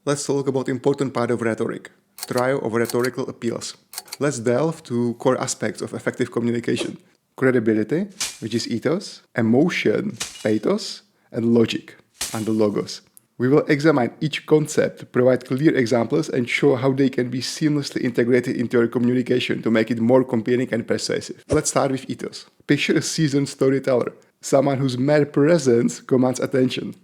Let's talk about important part of rhetoric, trio of rhetorical appeals. Let's delve to core aspects of effective communication. Credibility, which is ethos, emotion, pathos, and logic, and the logos. We will examine each concept, provide clear examples, and show how they can be seamlessly integrated into your communication to make it more compelling and persuasive. Let's start with ethos. Picture a seasoned storyteller, someone whose mere presence commands attention.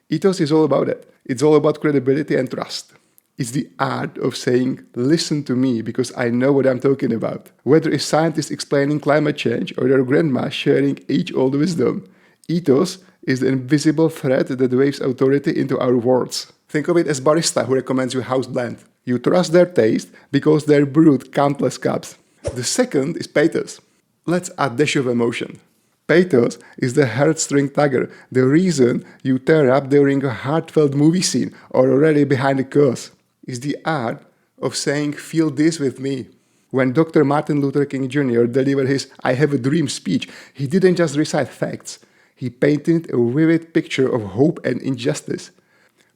Ethos is all about it. It's all about credibility and trust. It's the art of saying, listen to me because I know what I'm talking about. Whether a scientist explaining climate change or your grandma sharing age-old wisdom, ethos is the invisible thread that waves authority into our words. Think of it as barista who recommends you a house blend. You trust their taste because they brewed countless cups. The second is pathos. Let's add a dash of emotion. Pathos is the heartstring tugger, the reason you tear up during a heartfelt movie scene or already behind a curse. It's the art of saying, feel this with me. When Dr. Martin Luther King Jr. delivered his I Have a Dream speech, he didn't just recite facts. He painted a vivid picture of hope and injustice.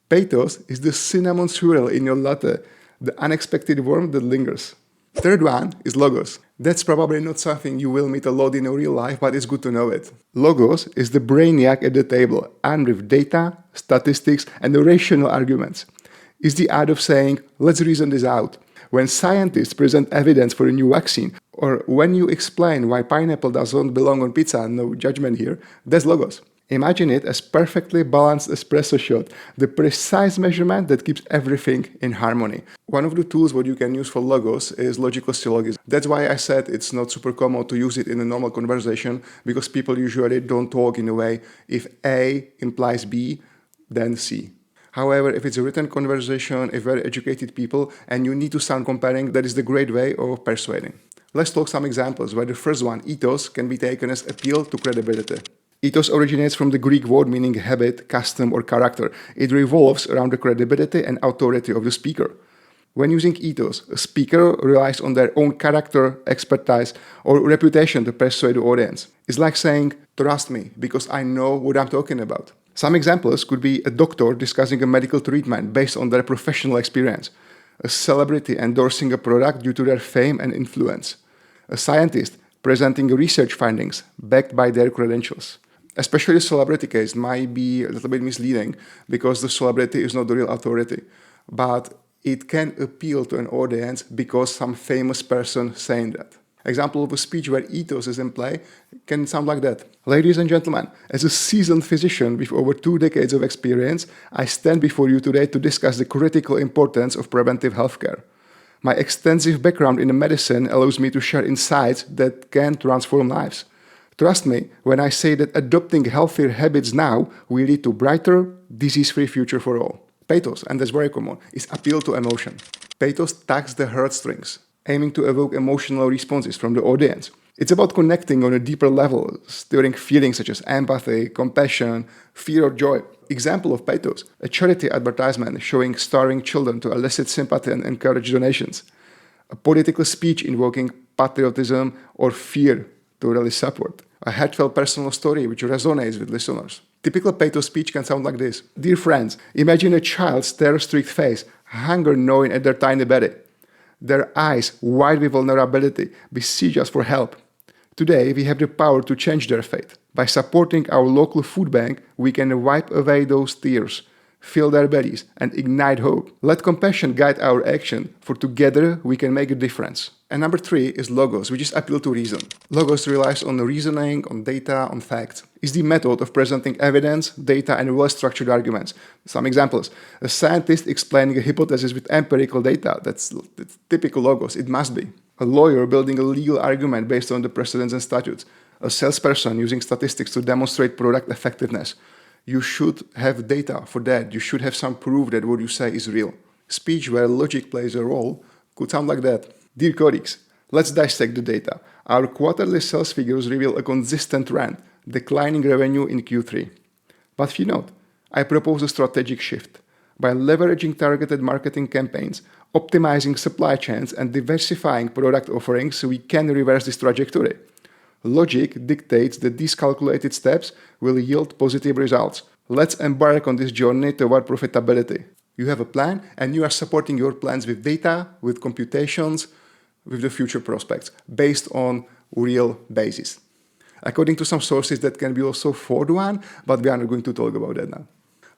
Pathos is the cinnamon swirl in your latte, the unexpected warmth that lingers. Third one is logos. That's probably not something you will meet a lot in real life, but it's good to know it. Logos is the brainiac at the table, armed with data, statistics, and rational arguments. It's the art of saying, let's reason this out. When scientists present evidence for a new vaccine, or when you explain why pineapple doesn't belong on pizza, no judgment here, that's logos. Imagine it as perfectly balanced espresso shot, the precise measurement that keeps everything in harmony. One of the tools what you can use for logos is logical syllogism. That's why I said it's not super common to use it in a normal conversation, because people usually don't talk in a way, if A implies B, then C. However, if it's a written conversation, if very educated people, and you need to sound compelling, that is the great way of persuading. Let's talk some examples where the first one, ethos, can be taken as appeal to credibility. Ethos originates from the Greek word meaning habit, custom, or character. It revolves around the credibility and authority of the speaker. When using ethos, a speaker relies on their own character, expertise, or reputation to persuade the audience. It's like saying, trust me, because I know what I'm talking about. Some examples could be a doctor discussing a medical treatment based on their professional experience, a celebrity endorsing a product due to their fame and influence, a scientist presenting research findings backed by their credentials. Especially the celebrity case might be a little bit misleading because the celebrity is not the real authority, but it can appeal to an audience because some famous person saying that. Example of a speech where ethos is in play can sound like that. Ladies and gentlemen, as a seasoned physician with over 2 decades of experience, I stand before you today to discuss the critical importance of preventive healthcare. My extensive background in medicine allows me to share insights that can transform lives. Trust me when I say that adopting healthier habits now will lead to brighter, disease-free future for all. Pathos, and that's very common, is appeal to emotion. Pathos tugs the heartstrings, aiming to evoke emotional responses from the audience. It's about connecting on a deeper level, stirring feelings such as empathy, compassion, fear or joy. Example of pathos, a charity advertisement showing starving children to elicit sympathy and encourage donations. A political speech invoking patriotism or fear to rally support. A heartfelt personal story which resonates with listeners. Typical pathos speech can sound like this. Dear friends, imagine a child's terror-streaked face, hunger gnawing at their tiny belly. Their eyes, wide with vulnerability, beseech us for help. Today, we have the power to change their fate. By supporting our local food bank, we can wipe away those tears, fill their bellies, and ignite hope. Let compassion guide our action, for together we can make a difference. And number 3 is logos, which is appeal to reason. Logos relies on reasoning, on data, on facts. It's the method of presenting evidence, data, and well-structured arguments. Some examples. A scientist explaining a hypothesis with empirical data. That's typical logos. It must be. A lawyer building a legal argument based on the precedents and statutes. A salesperson using statistics to demonstrate product effectiveness. You should have data for that. You should have some proof that what you say is real. Speech where logic plays a role could sound like that. Dear colleagues, let's dissect the data. Our quarterly sales figures reveal a consistent trend, declining revenue in Q3. But fear not, I propose a strategic shift. By leveraging targeted marketing campaigns, optimizing supply chains, and diversifying product offerings, we can reverse this trajectory. Logic dictates that these calculated steps will yield positive results. Let's embark on this journey toward profitability. You have a plan and you are supporting your plans with data, with computations, with the future prospects, based on real basis. According to some sources, that can be also fourth one, but we are not going to talk about that now.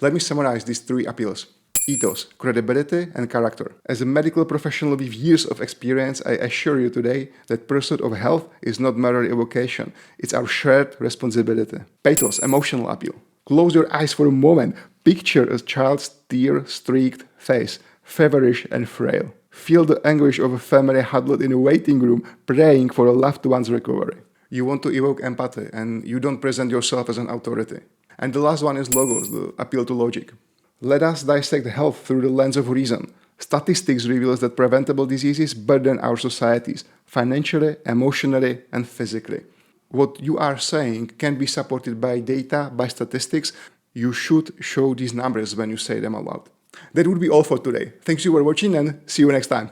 Let me summarize these three appeals: ethos, credibility, and character. As a medical professional with years of experience, I assure you today that pursuit of health is not merely a vocation, it's our shared responsibility. Pathos, emotional appeal. Close your eyes for a moment. Picture a child's tear-streaked face, feverish and frail. Feel the anguish of a family huddled in a waiting room, praying for a loved one's recovery. You want to evoke empathy, and you don't present yourself as an authority. And the last one is logos, the appeal to logic. Let us dissect health through the lens of reason. Statistics reveals that preventable diseases burden our societies, financially, emotionally, and physically. What you are saying can be supported by data, by statistics. You should show these numbers when you say them aloud. That would be all for today. Thanks you for watching and see you next time.